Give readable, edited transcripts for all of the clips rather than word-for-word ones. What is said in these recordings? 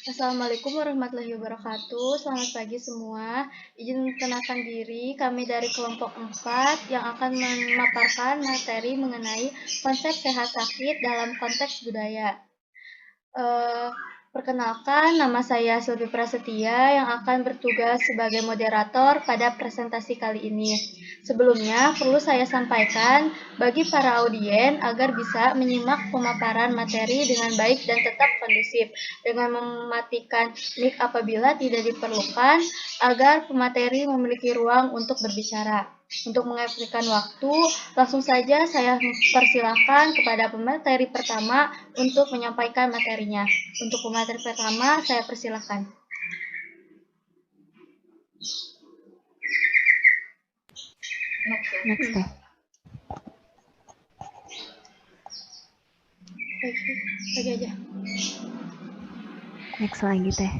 Assalamualaikum warahmatullahi wabarakatuh. Selamat pagi semua. Izin memperkenalkan diri, kami dari kelompok 4 yang akan memaparkan materi mengenai konsep sehat sakit dalam konteks budaya. Eh, Perkenalkan, nama saya Sylvie Prasetya yang akan bertugas sebagai moderator pada presentasi kali ini. Sebelumnya, perlu saya sampaikan bagi para audien agar bisa menyimak pemaparan materi dengan baik dan tetap kondusif, dengan mematikan mic apabila tidak diperlukan, agar pemateri memiliki ruang untuk berbicara. Untuk mengefektifkan waktu, langsung saja saya persilahkan kepada pemateri pertama untuk menyampaikan materinya. Untuk pemateri pertama, saya persilahkan. Next teh. Lagi aja. Next lagi teh.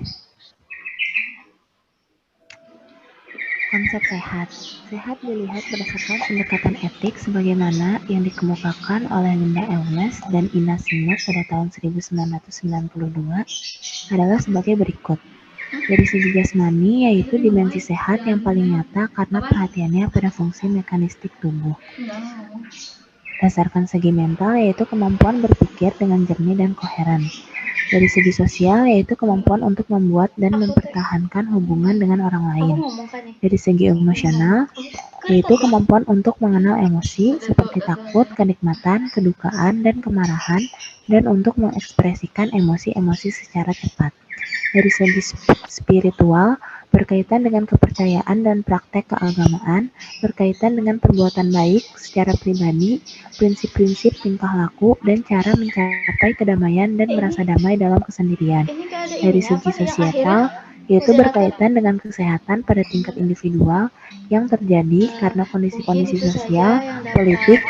Konsep sehat. Sehat dilihat berdasarkan pendekatan etik sebagaimana yang dikemukakan oleh Linda Elmes dan Ina Simmons pada tahun 1992 adalah sebagai berikut. Dari segi jasmani, yaitu dimensi sehat yang paling nyata karena perhatiannya pada fungsi mekanistik tubuh. Berdasarkan segi mental, yaitu kemampuan berpikir dengan jernih dan koheren. Dari segi sosial, yaitu kemampuan untuk membuat dan mempertahankan hubungan dengan orang lain. Dari segi emosional, yaitu kemampuan untuk mengenal emosi seperti takut, kenikmatan, kedukaan, dan kemarahan, dan untuk mengekspresikan emosi-emosi secara cepat. Dari segi spiritual, berkaitan dengan kepercayaan dan praktek keagamaan, berkaitan dengan perbuatan baik secara pribadi, prinsip-prinsip tingkah laku, dan cara mencapai kedamaian dan merasa damai dalam kesendirian. Dari segi sosial, yaitu berkaitan dengan kesehatan pada tingkat individual yang terjadi karena kondisi-kondisi sosial, politik,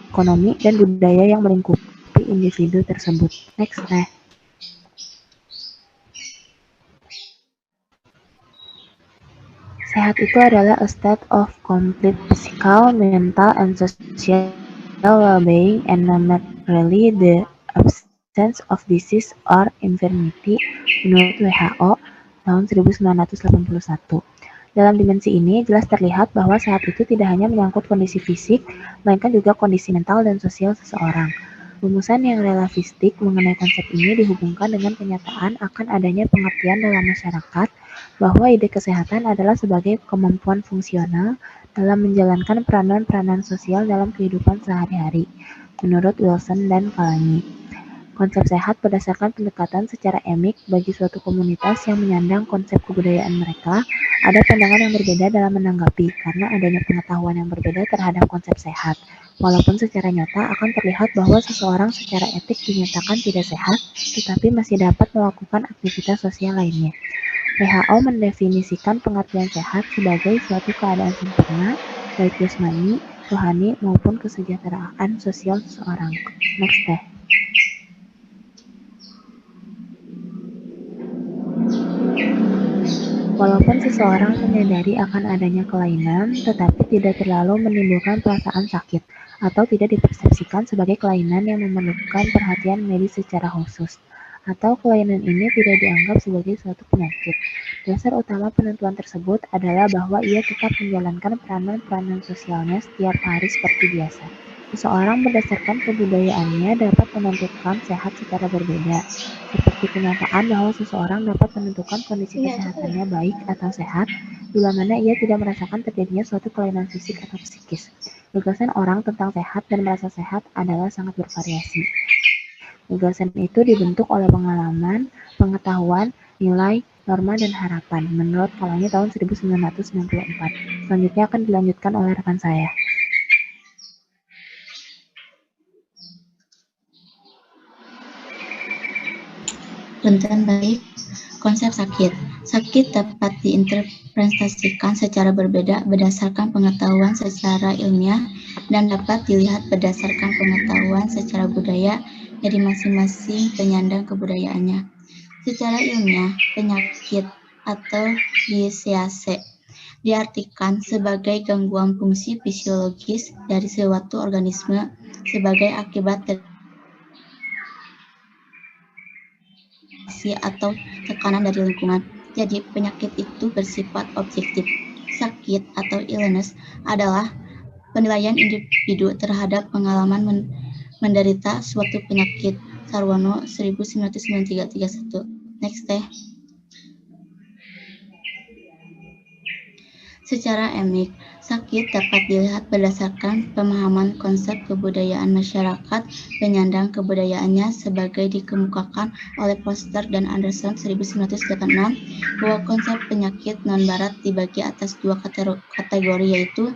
ekonomi, dan budaya yang melingkupi individu tersebut. Next, teh. Sehat itu adalah a state of complete physical, mental, and social well-being and not really the absence of disease or infirmity menurut WHO tahun 1981. Dalam dimensi ini, jelas terlihat bahwa sehat itu tidak hanya menyangkut kondisi fisik, melainkan juga kondisi mental dan sosial seseorang. Rumusan yang relativistik mengenai konsep ini dihubungkan dengan kenyataan akan adanya pengertian dalam masyarakat bahwa ide kesehatan adalah sebagai kemampuan fungsional dalam menjalankan peranan-peranan sosial dalam kehidupan sehari-hari, menurut Wilson dan Kalangi. Konsep sehat berdasarkan pendekatan secara emik bagi suatu komunitas yang menyandang konsep kebudayaan mereka, ada pandangan yang berbeda dalam menanggapi karena adanya pengetahuan yang berbeda terhadap konsep sehat. Walaupun secara nyata akan terlihat bahwa seseorang secara etik dinyatakan tidak sehat, tetapi masih dapat melakukan aktivitas sosial lainnya. WHO mendefinisikan pengertian sehat sebagai suatu keadaan sempurna, baik jasmani, rohani, maupun kesejahteraan sosial seseorang. Next teh. Walaupun seseorang menyadari akan adanya kelainan, tetapi tidak terlalu menimbulkan perasaan sakit, atau tidak dipersepsikan sebagai kelainan yang memerlukan perhatian medis secara khusus, atau kelainan ini tidak dianggap sebagai suatu penyakit. Dasar utama penentuan tersebut adalah bahwa ia tetap menjalankan peranan-peranan sosialnya setiap hari seperti biasa. Seseorang berdasarkan kebudayaannya dapat menentukan sehat secara berbeda, seperti kenyataan bahwa seseorang dapat menentukan kondisi kesehatannya baik atau sehat, bila mana ia tidak merasakan terjadinya suatu kelainan fisik atau psikis. Gagasan orang tentang sehat dan merasa sehat adalah sangat bervariasi. Gagasan itu dibentuk oleh pengalaman, pengetahuan, nilai, norma, dan harapan, menurut Kalangi tahun 1994. Selanjutnya akan dilanjutkan oleh rekan saya. Punten baik. Konsep sakit. Sakit dapat diinterpretasikan secara berbeda berdasarkan pengetahuan secara ilmiah dan dapat dilihat berdasarkan pengetahuan secara budaya dari masing-masing penyandang kebudayaannya. Secara ilmiah, penyakit atau disease diartikan sebagai gangguan fungsi fisiologis dari suatu organisme sebagai akibat stimulasi atau tekanan dari lingkungan. Jadi, penyakit itu bersifat objektif. Sakit atau illness adalah penilaian individu terhadap pengalaman menderita suatu penyakit. Sarwono 1993-31. Next teh. Secara emik, sakit dapat dilihat berdasarkan pemahaman konsep kebudayaan masyarakat penyandang kebudayaannya sebagai dikemukakan oleh Foster dan Anderson 1986 bahwa konsep penyakit non-barat dibagi atas dua kategori yaitu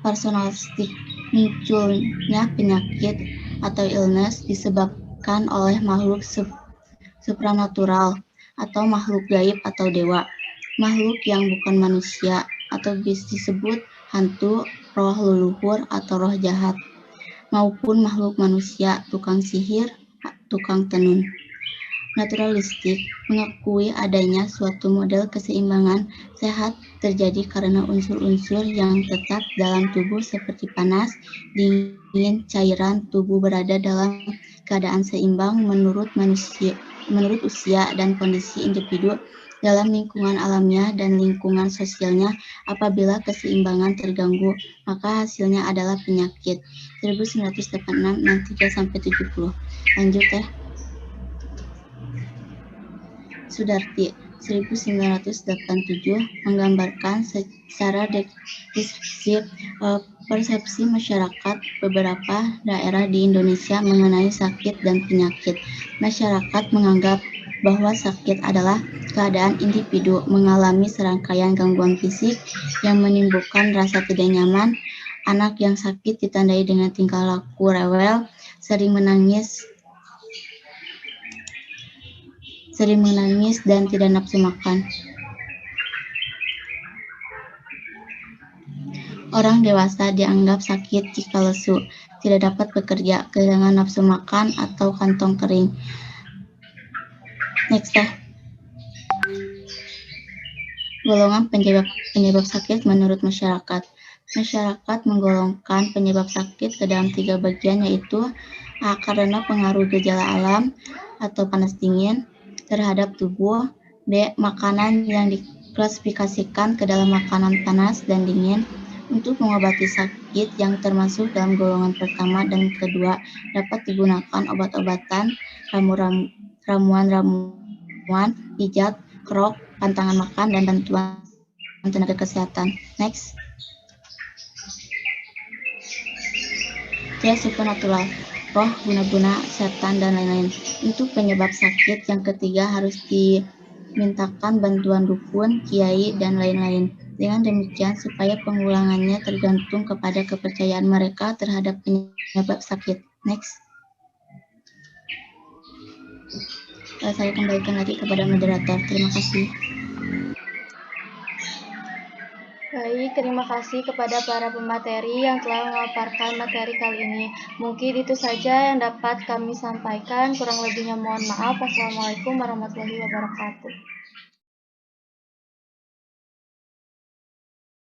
personalistik. Munculnya penyakit atau illness disebabkan oleh makhluk supranatural atau makhluk gaib atau dewa. Makhluk yang bukan manusia atau bisa disebut hantu, roh leluhur atau roh jahat, maupun makhluk manusia, tukang sihir, tukang tenun. Naturalistik mengakui adanya suatu model keseimbangan sehat terjadi karena unsur-unsur yang tetap dalam tubuh seperti panas, dingin, cairan tubuh berada dalam keadaan seimbang menurut usia dan kondisi individu dalam lingkungan alamnya dan lingkungan sosialnya. Apabila keseimbangan terganggu, maka hasilnya adalah penyakit. 1986, 63-70. Lanjut teh. Sudarti 1987 menggambarkan secara deskriptif persepsi masyarakat beberapa daerah di Indonesia mengenai sakit dan penyakit. Masyarakat menganggap bahwa sakit adalah keadaan individu mengalami serangkaian gangguan fisik yang menimbulkan rasa tidak nyaman. Anak yang sakit ditandai dengan tingkah laku rewel, sering menangis dan tidak nafsu makan. Orang dewasa dianggap sakit jika lesu, tidak dapat bekerja, kehilangan nafsu makan, atau kantong kering. Next teh. Golongan penyebab sakit menurut masyarakat. Masyarakat menggolongkan penyebab sakit ke dalam 3 bagian, yaitu A. Karena pengaruh gejala alam atau panas dingin terhadap tubuh. B. Makanan yang diklasifikasikan ke dalam makanan panas dan dingin. Untuk mengobati sakit yang termasuk dalam golongan pertama dan kedua, dapat digunakan obat-obatan, ramuan, pijat, krok, pantangan makan, dan bantuan tenaga kesehatan. Next. Supernatural, roh, guna-guna, setan, dan lain-lain. Untuk penyebab sakit yang ketiga harus dimintakan bantuan dukun, kiai, dan lain-lain. Dengan demikian supaya pengulangannya tergantung kepada kepercayaan mereka terhadap penyebab sakit. Next. Saya kembalikan lagi kepada moderator. Terima kasih. Baik, terima kasih kepada para pemateri yang telah memaparkan materi kali ini. Mungkin itu saja yang dapat kami sampaikan. Kurang lebihnya mohon maaf. Wassalamualaikum warahmatullahi wabarakatuh.